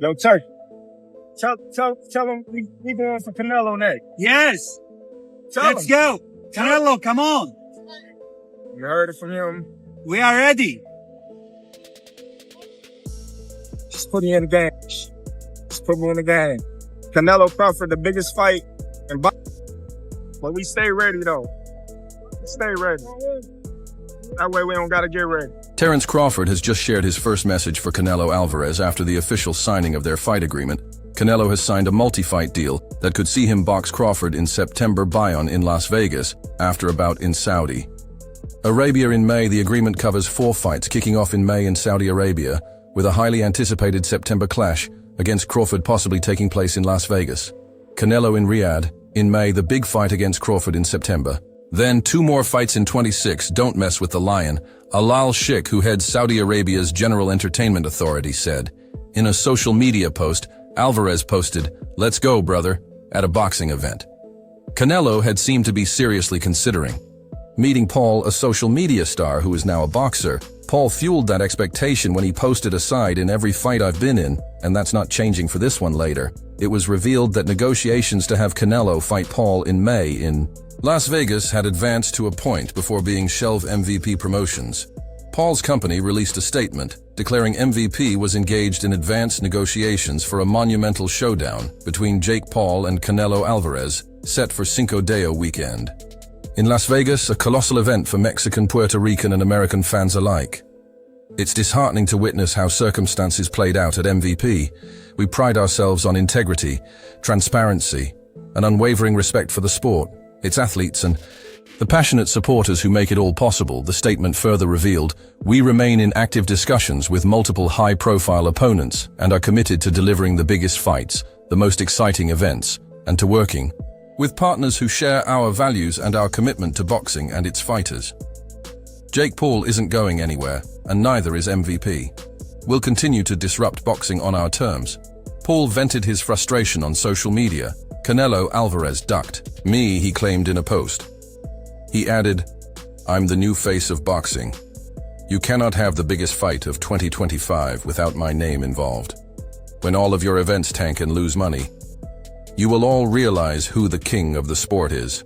Yo, Turkey. Tell him we going for Canelo next. Yes. Let's him. go. Canelo, come on. You heard it from him. We are ready. Just put me in the game. Just put me in the game. Canelo Crawford, the biggest fight in boxing. But we stay ready, though. Stay ready. That way we don't got to get ready. Terence Crawford has just shared his first message for Canelo Alvarez after the official signing of their fight agreement. Canelo has signed a multi-fight deal that could see him box Crawford in September Bayonne in Las Vegas, after a bout in Saudi Arabia in May. The agreement covers 4 fights kicking off in May in Saudi Arabia, with a highly anticipated September clash against Crawford possibly taking place in Las Vegas. Canelo in Riyadh in May, the big fight against Crawford in September. Then 2 more fights in 26. Don't mess with the lion, Alal Sheikh, who heads Saudi Arabia's General Entertainment Authority, said. In a social media post, Alvarez posted, "Let's go, brother," at a boxing event. Canelo had seemed to be seriously considering meeting Paul, a social media star who is now a boxer. Paul fueled that expectation when he posted, "Aside in every fight I've been in," and that's not changing for this one later. It was revealed that negotiations to have Canelo fight Paul in May in Las Vegas had advanced to a point before being shelved. MVP Promotions, Paul's company, released a statement declaring MVP was engaged in advanced negotiations for a monumental showdown between Jake Paul and Canelo Alvarez, set for Cinco de Mayo weekend in Las Vegas, a colossal event for Mexican, Puerto Rican, and American fans alike. It's disheartening to witness how circumstances played out at MVP. We pride ourselves on integrity, transparency, and unwavering respect for the sport, its athletes, and the passionate supporters who make it all possible. The statement further revealed, "We remain in active discussions with multiple high-profile opponents and are committed to delivering the biggest fights, the most exciting events, and to working with partners who share our values and our commitment to boxing and its fighters." Jake Paul isn't going anywhere, and neither is MVP. We'll continue to disrupt boxing on our terms. Paul vented his frustration on social media. Canelo Alvarez ducked me, he claimed in a post. He added, "I'm the new face of boxing. You cannot have the biggest fight of 2025 without my name involved. When all of your events tank and lose money, you will all realize who the king of the sport is."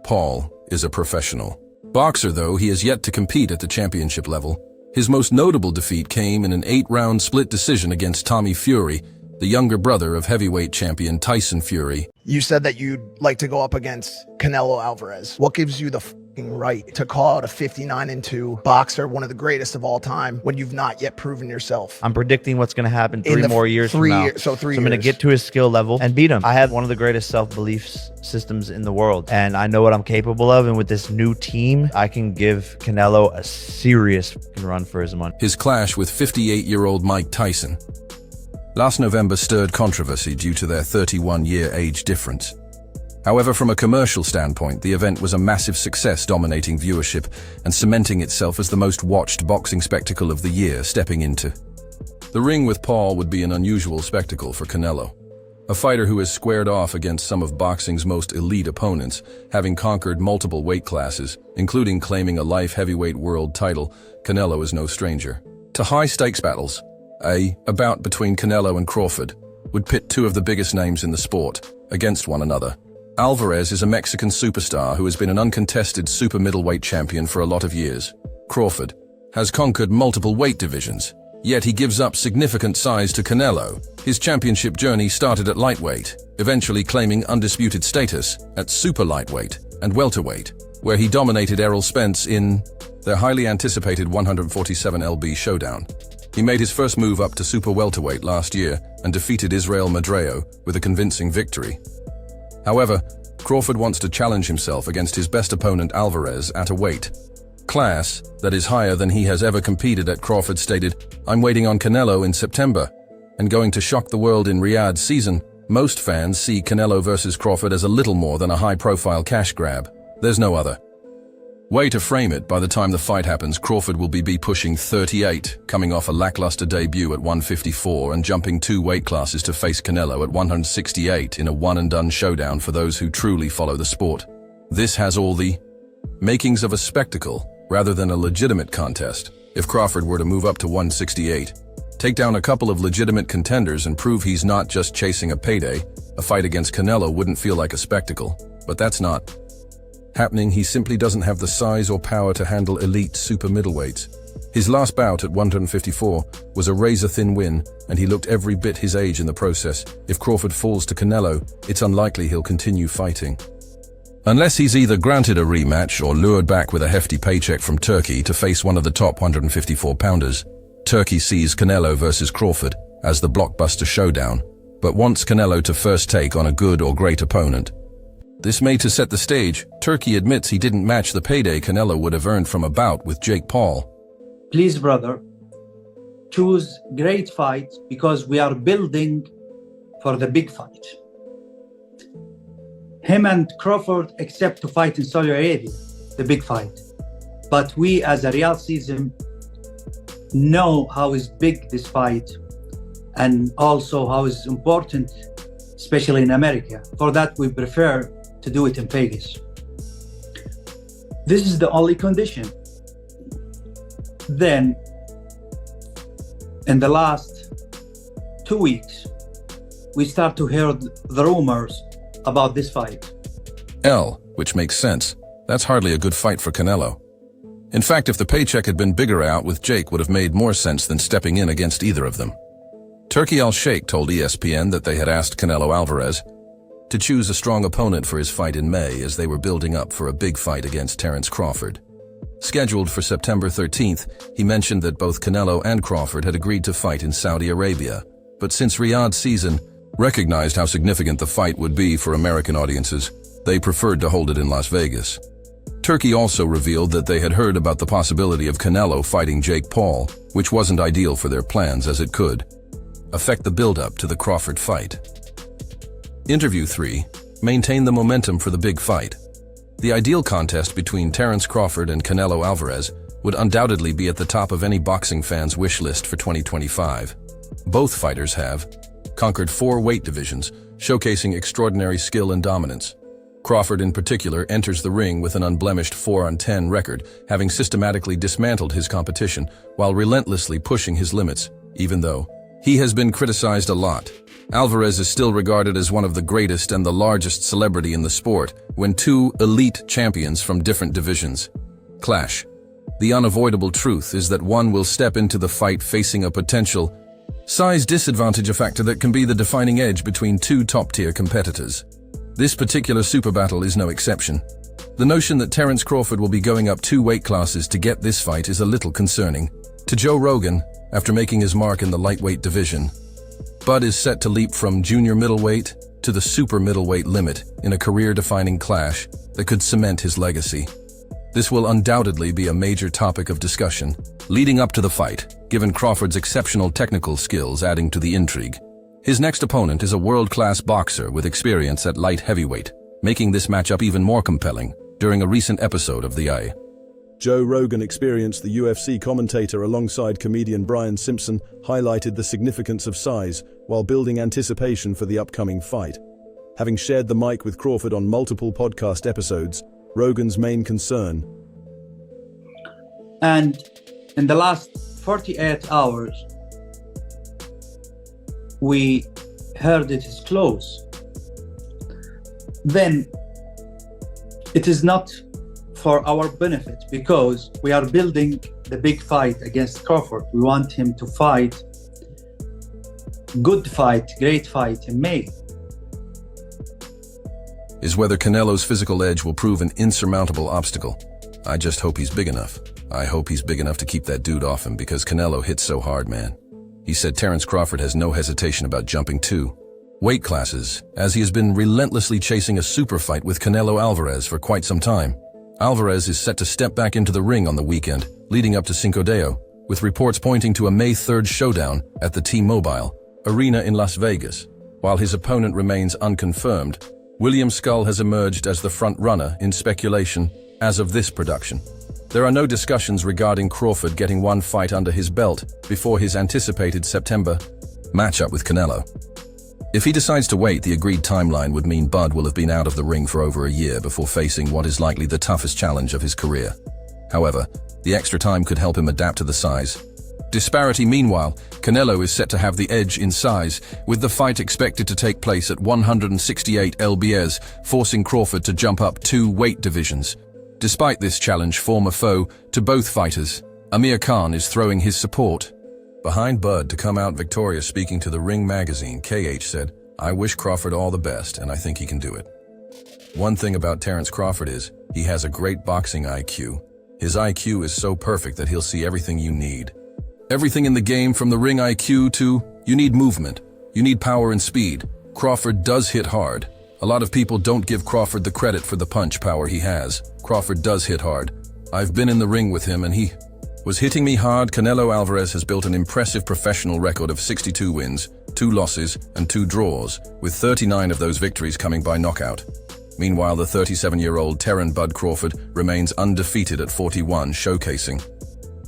Paul is a professional boxer, though he has yet to compete at the championship level. His most notable defeat came in an 8-round split decision against Tommy Fury, the younger brother of heavyweight champion Tyson Fury. You said that you'd like to go up against Canelo Alvarez. What gives you the right to call out a 59-2 boxer, one of the greatest of all time, when you've not yet proven yourself? I'm predicting what's going to happen 3 more years from now. So I'm going to get to his skill level and beat him. I have one of the greatest self-belief systems in the world, and I know what I'm capable of. And with this new team, I can give Canelo a serious run for his money. His clash with 58-year-old Mike Tyson last November stirred controversy due to their 31-year age difference. However, from a commercial standpoint, the event was a massive success, dominating viewership and cementing itself as the most watched boxing spectacle of the year. Stepping into the ring with Paul would be an unusual spectacle for Canelo, a fighter who has squared off against some of boxing's most elite opponents, having conquered multiple weight classes, including claiming a light heavyweight world title. Canelo is no stranger to high-stakes battles. A bout between Canelo and Crawford would pit 2 of the biggest names in the sport against one another. Alvarez is a Mexican superstar who has been an uncontested super middleweight champion for a lot of years. Crawford has conquered multiple weight divisions, yet he gives up significant size to Canelo. His championship journey started at lightweight, eventually claiming undisputed status at super lightweight and welterweight, where he dominated Errol Spence in their highly anticipated 147lb showdown. He made his first move up to super welterweight last year and defeated Israel Madreo with a convincing victory. However, Crawford wants to challenge himself against his best opponent Alvarez at a weight class that is higher than he has ever competed at. Crawford stated, "I'm waiting on Canelo in September and going to shock the world in Riyadh season." Most fans see Canelo versus Crawford as a little more than a high-profile cash grab. There's no other way to frame it. By the time the fight happens, Crawford will be pushing 38, coming off a lackluster debut at 154 and jumping 2 weight classes to face Canelo at 168 in a one-and-done showdown for those who truly follow the sport. This has all the makings of a spectacle rather than a legitimate contest. If Crawford were to move up to 168, take down a couple of legitimate contenders and prove he's not just chasing a payday. A fight against Canelo wouldn't feel like a spectacle, but that's not happening. He simply doesn't have the size or power to handle elite super middleweights. His last bout at 154 was a razor-thin win, and he looked every bit his age in the process. If Crawford falls to Canelo, it's unlikely he'll continue fighting. Unless he's either granted a rematch or lured back with a hefty paycheck from Turkey to face one of the top 154-pounders. Turkey sees Canelo versus Crawford as the blockbuster showdown, but wants Canelo to first take on a good or great opponent. This may to set the stage. Turkey admits he didn't match the payday Canelo would have earned from a bout with Jake Paul. Please, brother, choose great fight because we are building for the big fight. Him and Crawford accept to fight in Saudi Arabia, the big fight. But we as a Riyadh season know how is big this fight and also how is important, especially in America. For that, we prefer to do it in Vegas. This is the only condition. Then, in the last 2 weeks, we start to hear the rumors about this fight. Which makes sense. That's hardly a good fight for Canelo. In fact, if the paycheck had been bigger out with Jake would have made more sense than stepping in against either of them. Turki Al-Sheikh told ESPN that they had asked Canelo Alvarez to choose a strong opponent for his fight in May as they were building up for a big fight against Terence Crawford. Scheduled for September 13th, he mentioned that both Canelo and Crawford had agreed to fight in Saudi Arabia, but since Riyadh season recognized how significant the fight would be for American audiences, they preferred to hold it in Las Vegas. Turkey also revealed that they had heard about the possibility of Canelo fighting Jake Paul, which wasn't ideal for their plans as it could affect the build-up to the Crawford fight. Interview 3. Maintain the momentum for the big fight. The ideal contest between Terence Crawford and Canelo Alvarez would undoubtedly be at the top of any boxing fan's wish list for 2025. Both fighters have conquered 4 weight divisions, showcasing extraordinary skill and dominance. Crawford in particular enters the ring with an unblemished 4-10 record, having systematically dismantled his competition while relentlessly pushing his limits. Even though he has been criticized a lot, Alvarez is still regarded as one of the greatest and the largest celebrity in the sport when 2 elite champions from different divisions clash. The unavoidable truth is that one will step into the fight facing a potential size disadvantage, a factor that can be the defining edge between 2 top-tier competitors. This particular super battle is no exception. The notion that Terence Crawford will be going up 2 weight classes to get this fight is a little concerning. To Joe Rogan, after making his mark in the lightweight division, Bud is set to leap from junior middleweight to the super middleweight limit in a career-defining clash that could cement his legacy. This will undoubtedly be a major topic of discussion leading up to the fight, given Crawford's exceptional technical skills adding to the intrigue. His next opponent is a world-class boxer with experience at light heavyweight, making this matchup even more compelling. During a recent episode of the Joe Rogan Experience, the UFC commentator alongside comedian Brian Simpson highlighted the significance of size while building anticipation for the upcoming fight. Having shared the mic with Crawford on multiple podcast episodes, Rogan's main concern. And in the last 48 hours, we heard it is close. Then it is not for our benefit because we are building the big fight against Crawford. We want him to fight, good fight, great fight in May. is whether Canelo's physical edge will prove an insurmountable obstacle. I just hope he's big enough. I hope he's big enough to keep that dude off him because Canelo hits so hard, man. He said Terence Crawford has no hesitation about jumping 2 weight classes, as he has been relentlessly chasing a super fight with Canelo Alvarez for quite some time. Alvarez is set to step back into the ring on the weekend, leading up to Cinco de Mayo, with reports pointing to a May 3rd showdown at the T-Mobile Arena in Las Vegas. While his opponent remains unconfirmed, William Skull has emerged as the front-runner in speculation as of this production. There are no discussions regarding Crawford getting 1 fight under his belt before his anticipated September matchup with Canelo. If he decides to wait, the agreed timeline would mean Bud will have been out of the ring for over a year before facing what is likely the toughest challenge of his career. However, the extra time could help him adapt to the size Disparity meanwhile, Canelo is set to have the edge in size, with the fight expected to take place at 168 lbs, forcing Crawford to jump up 2 weight divisions. Despite this challenge, former foe to both fighters, Amir Khan is throwing his support. Behind Bud to come out victorious, speaking to the Ring magazine, KH said, "I wish Crawford all the best, and I think he can do it." One thing about Terence Crawford is, he has a great boxing IQ. His IQ is so perfect that he'll see everything you need. Everything in the game, from the ring IQ to, you need movement, you need power and speed. Crawford does hit hard. A lot of people don't give Crawford the credit for the punch power he has. Crawford does hit hard. I've been in the ring with him and he was hitting me hard. Canelo Alvarez has built an impressive professional record of 62 wins, 2 losses, and 2 draws, with 39 of those victories coming by knockout. Meanwhile, the 37-year-old Terence Bud Crawford remains undefeated at 41, showcasing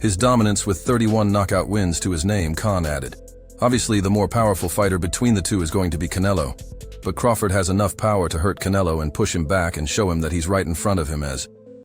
his dominance with 31 knockout wins to his name, Khan added. Obviously, the more powerful fighter between the two is going to be Canelo, but Crawford has enough power to hurt Canelo and push him back and show him that he's right in front of him as